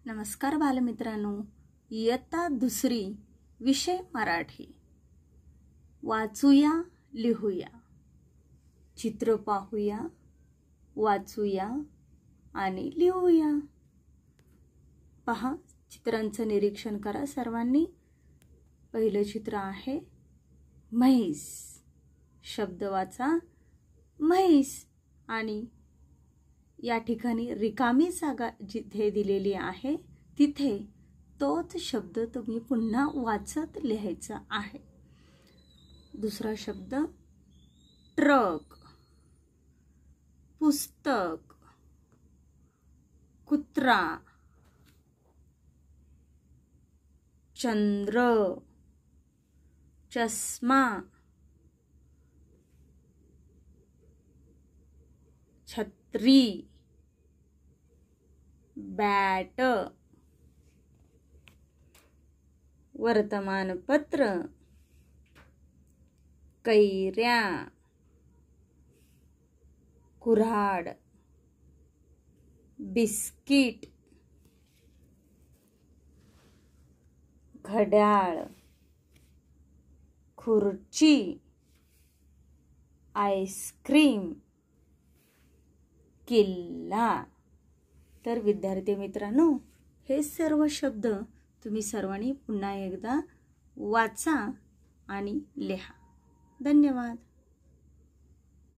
नमस्कार बालमित्रांनो, इयत्ता दुसरी, विषय मराठी. वाचूया, लिहूया, चित्र पाहूया, वाचूया आणि लिहूया. पहा, चित्रांचं निरीक्षण करा सर्वांनी. पहिलं चित्र आहे म्हैस. शब्द वाचा म्हैस. आणि या ठिकाणी रिकामी जागा जिथे दिलेली आहे तिथे तोच शब्द तुम्ही पुन्हा वाचत लिहायचा आहे. दुसरा शब्द ट्रक, पुस्तक, कुत्रा, चंद्र, चष्मा, छत्री, बॅट, वर्तमानपत्र, कैऱ्या, कुऱ्हाड, बिस्किट, घड्याळ, खुर्ची, आईस्क्रीम, किल्ला. तर विद्यार्थी मित्रांनो, हे सर्व शब्द तुम्ही सर्वांनी पुन्हा एकदा वाचा आणि लिहा. धन्यवाद.